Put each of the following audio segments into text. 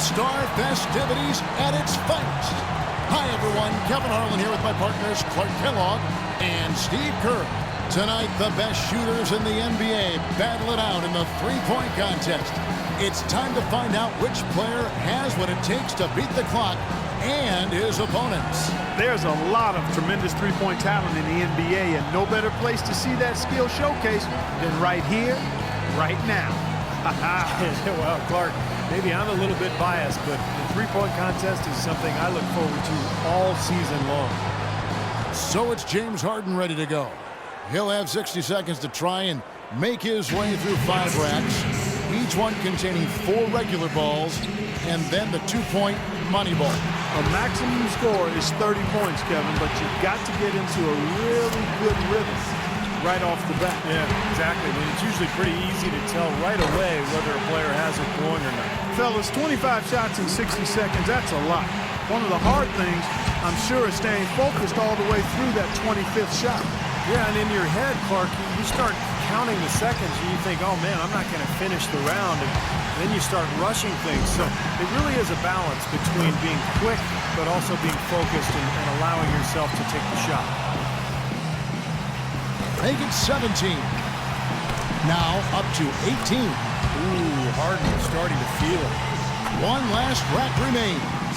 All-Star festivities at its finest. Hi, everyone. Kevin Harlan here with my partners Clark Kellogg and Steve Kerr. Tonight, the best shooters in the NBA battle it out in the three-point contest. It's time to find out which player has what it takes to beat the clock and his opponents. There's a lot of tremendous three-point talent in the NBA, and no better place to see that skill showcase than right here, right now. Well, Clark, maybe I'm a little bit biased, but the three-point contest is something I look forward to all season long. So it's James Harden ready to go. He'll have 60 seconds to try and make his way through 5 racks, each one containing 4 regular balls, and then the 2-point money ball. A maximum score is 30 points, Kevin, but you've got to get into a really good rhythm right off the bat. Yeah, exactly. I mean, it's usually pretty easy to tell right away whether a player has it going or not. Fellas, 25 shots in 60 seconds, that's a lot. One of the hard things, I'm sure, is staying focused all the way through that 25th shot. Yeah, and in your head, Clark, you start counting the seconds and you think, oh man, I'm not going to finish the round. And then you start rushing things. So it really is a balance between being quick but also being focused and allowing yourself to take the shot. Make it 17. Now up to 18. Ooh, Harden starting to feel it. One last rack remains.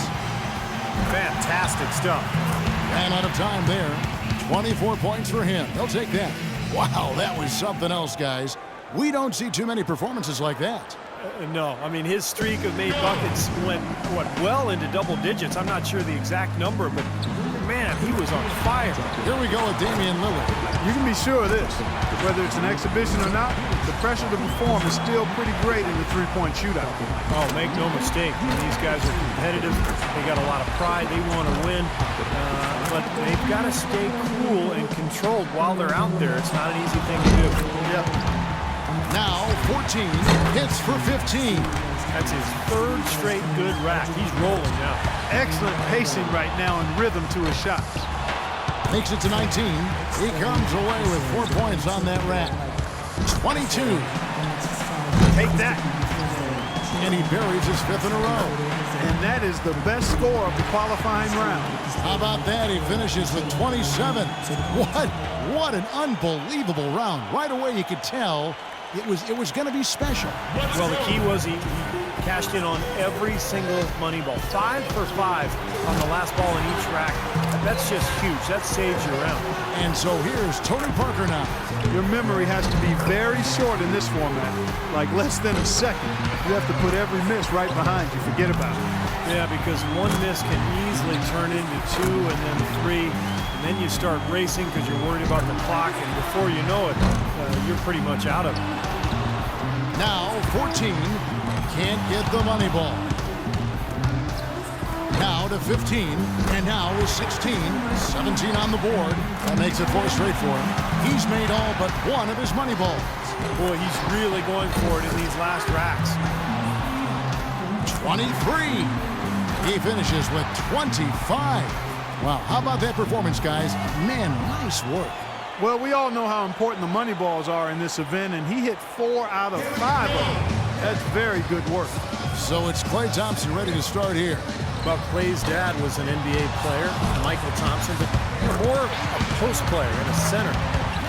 Fantastic stuff. Ran out of time there. 24 points for him. He'll take that. Wow, that was something else, guys. We don't see too many performances like that. No, I mean, his streak of made buckets went, well into double digits. I'm not sure the exact number, but man, he was on fire. Here we go with Damian Lillard. You can be sure of this. Whether it's an exhibition or not, the pressure to perform is still pretty great in the three-point shootout. Oh, make no mistake. These guys are competitive. They got a lot of pride. They want to win. But they've got to stay cool and controlled while they're out there. It's not an easy thing to do. Yep. Now 14 hits for 15. That's his 3rd straight good rack. He's rolling now. Excellent pacing right now and rhythm to his shots. Makes it to 19. He comes away with 4 points on that rack. 22. Take that. And he buries his 5th in a row. And that is the best score of the qualifying round. How about that? He finishes with 27. What an unbelievable round. Right away you could tell it was going to be special. Well, the key was he cashed in on every single money ball. 5 for 5 on the last ball in each rack. That's just huge. That saves your round. And so here's Tony Parker now. Your memory has to be very short in this format, like less than a second. You have to put every miss right behind you. Forget about it. Yeah, because one miss can easily turn into 2 and then 3. And then you start racing because you're worried about the clock. And before you know it, you're pretty much out of it. Now 14. Can't get the money ball. Now to 15, and now is 16. 17 on the board. That makes it 4 straight for him. He's made all but one of his money balls. Boy, he's really going for it in these last racks. 23. He finishes with 25. Wow, how about that performance, guys? Man, nice work. Well, we all know how important the money balls are in this event, and he hit 4 out of 5 of them. That's very good work. So it's Klay Thompson ready to start here. Well, Klay's dad was an NBA player, Michael Thompson, but more a post player and a center.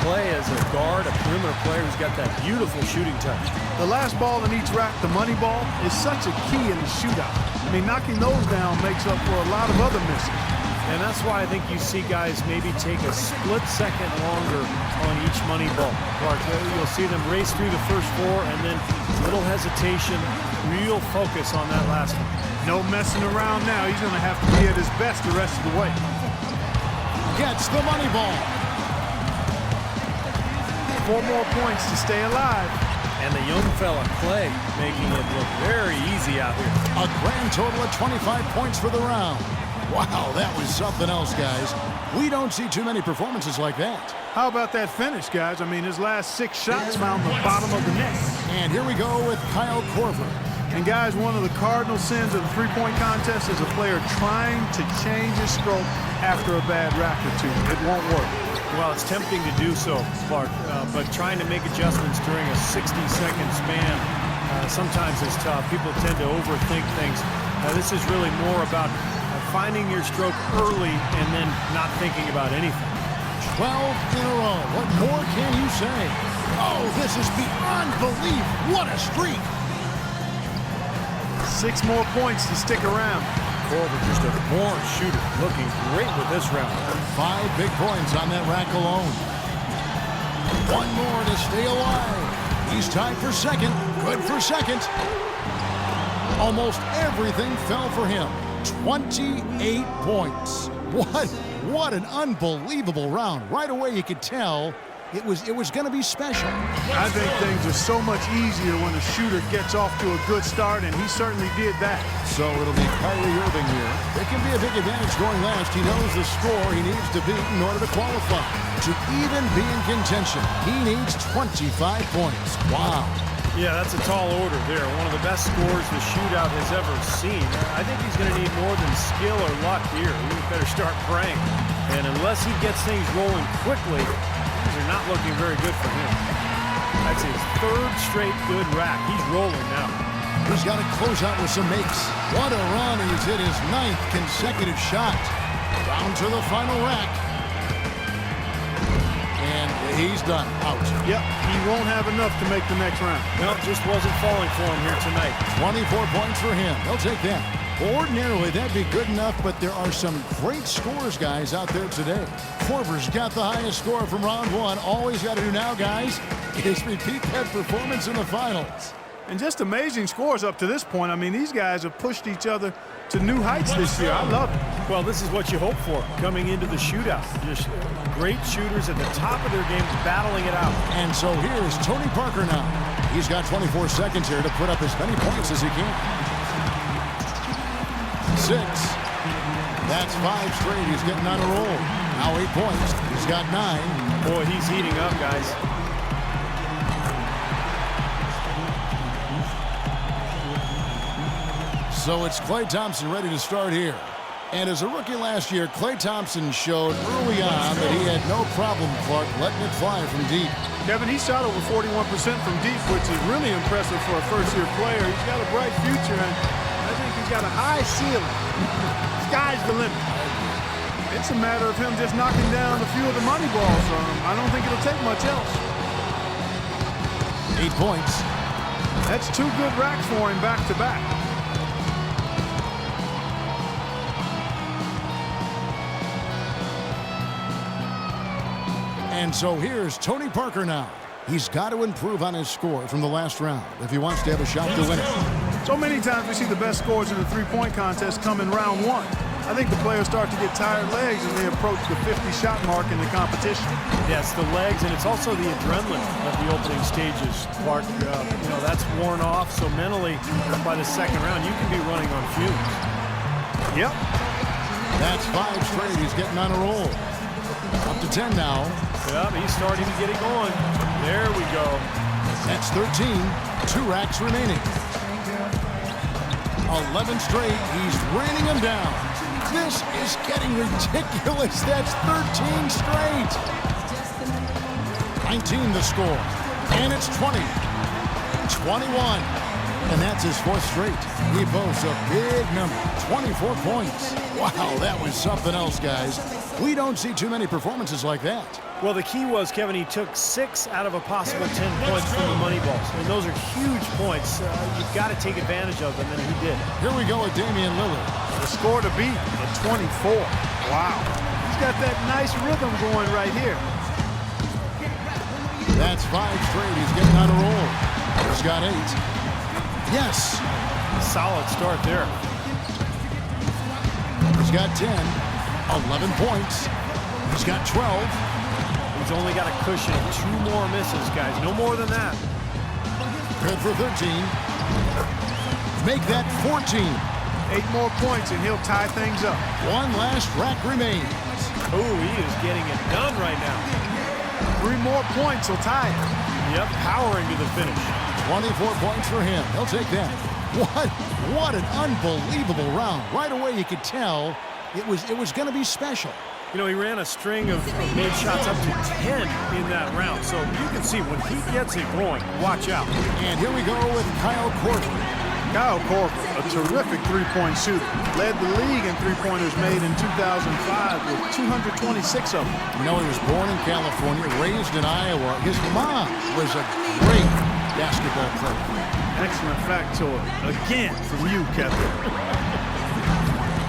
Klay as a guard, a perimeter player who's got that beautiful shooting touch. The last ball in each rack, the money ball, is such a key in the shootout. I mean, knocking those down makes up for a lot of other misses. And that's why I think you see guys maybe take a split second longer on each money ball. Clark, you'll see them race through the first 4 and then little hesitation, real focus on that last one. No messing around now. He's going to have to be at his best the rest of the way. Gets the money ball. 4 more points to stay alive. And the young fella, Klay, making it look very easy out here. A grand total of 25 points for the round. Wow, that was something else, guys. We don't see too many performances like that. How about that finish, guys? I mean, his last 6 shots found the bottom of the net. And here we go with Kyle Korver. And guys, one of the cardinal sins of the three-point contest is a player trying to change his stroke after a bad rack or 2. It won't work. Well, it's tempting to do so, Clark, but trying to make adjustments during a 60-second span sometimes is tough. People tend to overthink things. This is really more about finding your stroke early and then not thinking about anything. 12 in a row. What more can you say? Oh, this is beyond belief. What a streak. 6 more points to stick around. Korver just a born shooter, looking great with this round. 5 big points on that rack alone. 1 more to stay alive. He's tied for second. Good for second. Almost everything fell for him. 28 points. What an unbelievable round. Right away you could tell it was going to be special. I think things are so much easier when a shooter gets off to a good start, and he certainly did that. So it'll be Kyrie Irving here. It can be a big advantage going last. He knows the score he needs to beat in order to qualify. To even be in contention, he needs 25 points. Wow. Yeah, that's a tall order there. One of the best scores the shootout has ever seen. I think he's going to need more than skill or luck here. He better start praying. And unless he gets things rolling quickly, things are not looking very good for him. That's his 3rd straight good rack. He's rolling now. He's got to close out with some makes. What a run, and he's hit his 9th consecutive shot. Down to the final rack. And he's done. Out. Yep, he won't have enough to make the next round. No, just wasn't falling for him here tonight. 24 points for him. He'll take that. Ordinarily, that'd be good enough, but there are some great scores, guys, out there today. Korver's got the highest score from round 1. All he's got to do now, guys, is repeat that performance in the finals. And just amazing scores up to this point. I mean, these guys have pushed each other to new heights this year. I love it. Well, this is what you hope for coming into the shootout. Just great shooters at the top of their game battling it out. And so here's Tony Parker now. He's got 24 seconds here to put up as many points as he can. 6. That's 5 straight. He's getting on a roll. Now 8 points. He's got 9. Boy, he's heating up, guys. So it's Klay Thompson ready to start here. And as a rookie last year, Klay Thompson showed early on that he had no problem, Clark, letting it fly from deep. Kevin, he shot over 41% from deep, which is really impressive for a first-year player. He's got a bright future, and I think he's got a high ceiling. Sky's the limit. It's a matter of him just knocking down a few of the money balls. I don't think it'll take much else. 8 points. That's 2 good racks for him back-to-back. And so here's Tony Parker now. He's got to improve on his score from the last round if he wants to have a shot to win it. So many times we see the best scores in the three-point contest come in round 1. I think the players start to get tired legs as they approach the 50-shot mark in the competition. Yeah, it's the legs, and it's also the adrenaline of the opening stages, Clark. You know, that's worn off, so mentally, by the second round, you can be running on fumes. Yep. That's 5 straight. He's getting on a roll. Up to 10 now. Yep, he's starting to get it going. There we go. That's 13. 2 racks remaining. 11 straight. He's raining them down. This is getting ridiculous. That's 13 straight. 19 the score. And it's 20. 21. And that's his 4th straight. He boasts a big number. 24 points. Wow, that was something else, guys. We don't see too many performances like that. Well, the key was, Kevin, he took 6 out of a possible 10 points from the money balls. And those are huge points. You've got to take advantage of them, and he did. Here we go with Damian Lillard. The score to beat at 24. Wow. He's got that nice rhythm going right here. That's 5 straight. He's getting on a roll. He's got 8. Yes. Solid start there. He's got 10. 11 points. He's got 12. He's only got a cushion. 2 more misses, guys. No more than that. Good for 13. Make that 14. 8 more points, and he'll tie things up. 1 last rack remains. Oh, he is getting it done right now. 3 more points will tie it. Yep, powering to the finish. 24 points for him. He'll take that. What an unbelievable round. Right away you could tell it was going to be special. You know, he ran a string of made shots up to 10 in that round. So you can see when he gets it going, watch out. And here we go with Kyle Korver. Kyle Korver, a terrific three-point shooter. Led the league in three-pointers made in 2005 with 226 of them. You know, he was born in California, raised in Iowa. His mom was a great basketball player. Excellent factoid. Again from you, Kevin.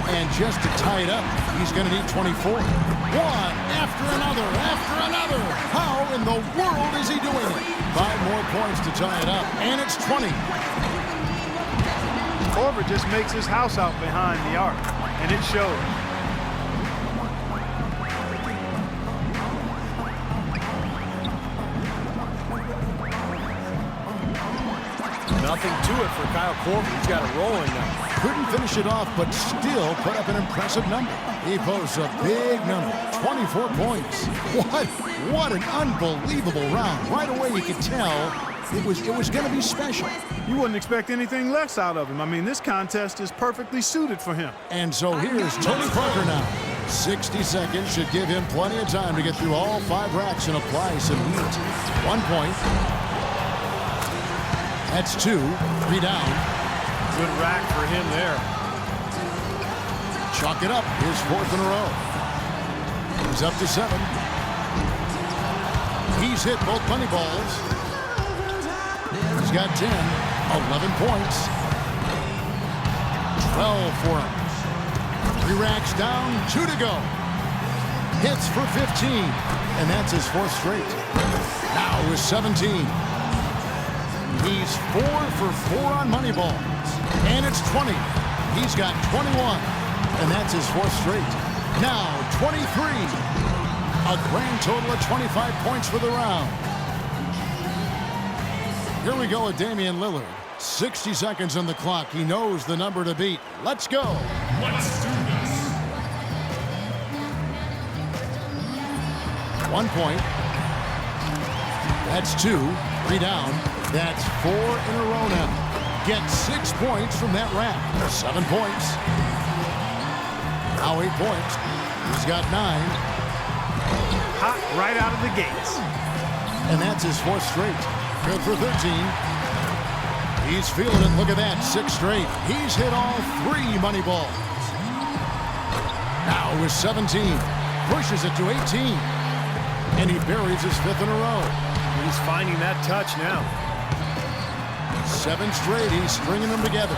And just to tie it up, he's going to need 24. One after another, after another. How in the world is he doing it? 5 more points to tie it up, and it's 20. Korver just makes his house out behind the arc, and it shows. Nothing to it for Kyle Korver. He's got it rolling now. Couldn't finish it off, but still put up an impressive number. He posts a big number, 24 points. What an unbelievable round. Right away you could tell it was going to be special. You wouldn't expect anything less out of him. I mean, this contest is perfectly suited for him. And so here's Tony Parker now. 60 seconds should give him plenty of time to get through all 5 racks and apply some heat. 1 point. That's 2. 3 down. Good rack for him there. Chalk it up. His 4th in a row. He's up to 7. He's hit both money balls. He's got 10. 11 points. 12 for him. 3 racks down. 2 to go. Hits for 15. And that's his 4th straight. Now with 17. He's 4 for 4 on money balls. And it's 20. He's got 21. And that's his 4th straight. Now 23. A grand total of 25 points for the round. Here we go with Damian Lillard. 60 seconds on the clock. He knows the number to beat. Let's go. Let's do this. 1 point. That's 2. 3 down. That's 4 in a row now. Gets 6 points from that rack. 7 points. Now 8 points. He's got 9. Hot right out of the gates. And that's his 4th straight. Good for 13. He's feeling it. Look at that. 6 straight. He's hit all 3 money balls. Now with 17. Pushes it to 18. And he buries his 5th in a row. He's finding that touch now. 7 straight. He's stringing them together.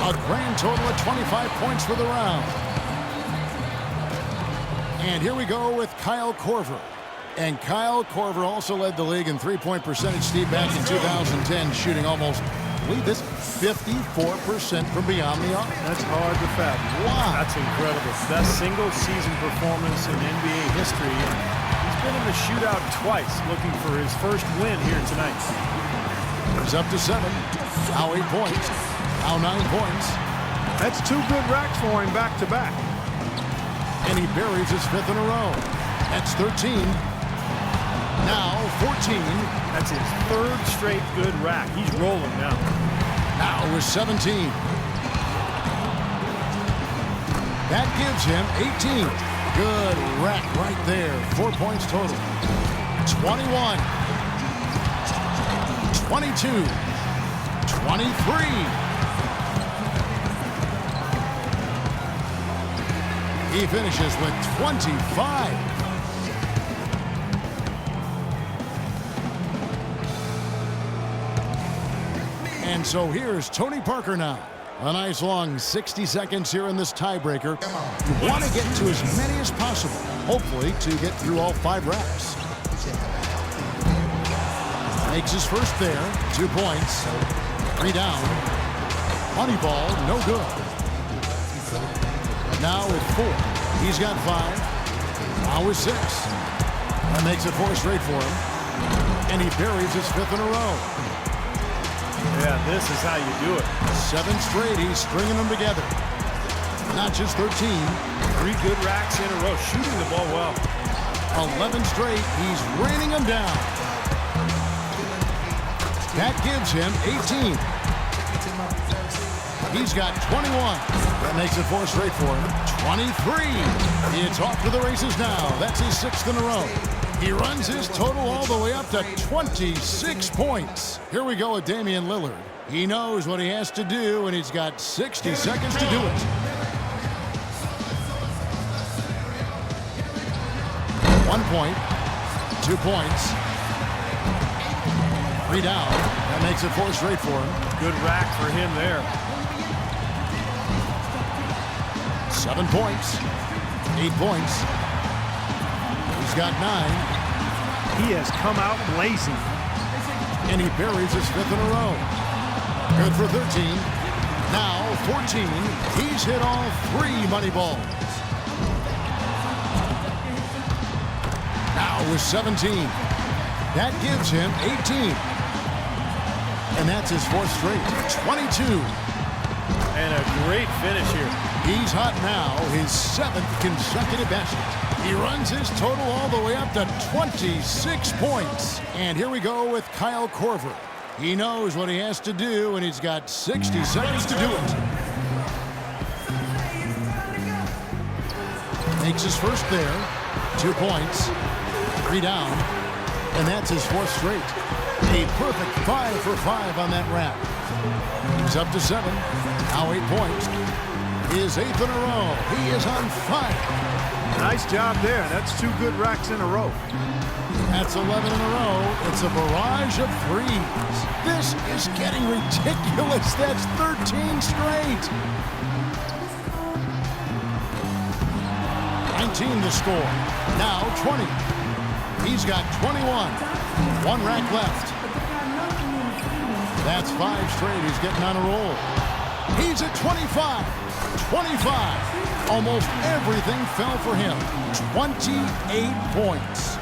A grand total of 25 points for the round. And here we go with Kyle Korver. And Kyle Korver also led the league in three-point percentage, Steve, back in 2010, shooting almost, I believe this, 54% from beyond the arc. That's hard to fathom. Wow. That's incredible. Best single-season performance in NBA history. He's been in the shootout twice, looking for his first win here tonight. He's up to 7. Now 8 points. Now 9 points. That's 2 good racks for him back-to-back. And he buries his 5th in a row. That's 13. Now 14. That's his 3rd straight good rack. He's rolling now. Now with 17. That gives him 18. Good rack right there. 4 points total. 21. 22. 23. He finishes with 25. And so here's Tony Parker now. A nice long 60 seconds here in this tiebreaker. You want to get to as many as possible, hopefully to get through all 5 racks. Makes his first there. 2 points. 3 down. Money ball, no good. Now with 4. He's got 5. Now with 6. That makes it 4 straight for him. And he buries his 5th in a row. Yeah, this is how you do it. 7 straight, he's stringing them together. Not just 13. 3 good racks in a row, shooting the ball well. 11 straight, he's raining them down. That gives him 18. He's got 21. That makes it 4 straight for him. 23. It's off to the races now. That's his 6th in a row. He runs his total all the way up to 26 points. Here we go with Damian Lillard. He knows what he has to do, and he's got 60 seconds to do it. 1 point, 2 points, 3 down. That makes it 4 straight for him. Good rack for him there. 7 points, 8 points. He's got 9. He has come out blazing. And he buries his 5th in a row. Good for 13. Now 14. He's hit all 3 money balls. Now with 17. That gives him 18. And that's his 4th straight. 22. And a great finish here. He's hot now, his 7th consecutive basket. He runs his total all the way up to 26 points. And here we go with Kyle Korver. He knows what he has to do, and he's got 60 seconds to do it. Makes his first there. 2 points, 3 down, and that's his 4th straight. A perfect 5 for 5 on that rack. He's up to 7, now 8 points. His 8th in a row. He is on fire. Nice job there. That's 2 good racks in a row. That's 11 in a row. It's a barrage of threes. This is getting ridiculous. That's 13 straight. 19 to score. Now 20. He's got 21. 1 rack left. That's 5 straight. He's getting on a roll. He's at 25. 25. Almost everything fell for him. 28 points.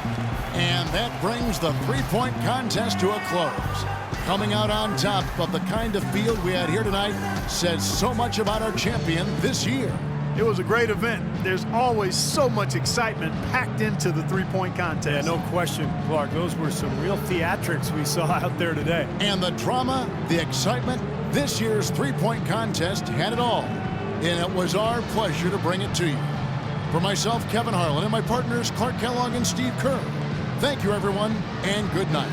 And that brings the three-point contest to a close. Coming out on top of the kind of field we had here tonight says so much about our champion this year. It was a great event. There's always so much excitement packed into the three-point contest. Yeah, no question, Clark. Those were some real theatrics we saw out there today. And the drama, the excitement, this year's three-point contest had it all. And it was our pleasure to bring it to you. For myself, Kevin Harlan, and my partners, Clark Kellogg and Steve Kerr, thank you, everyone, and good night.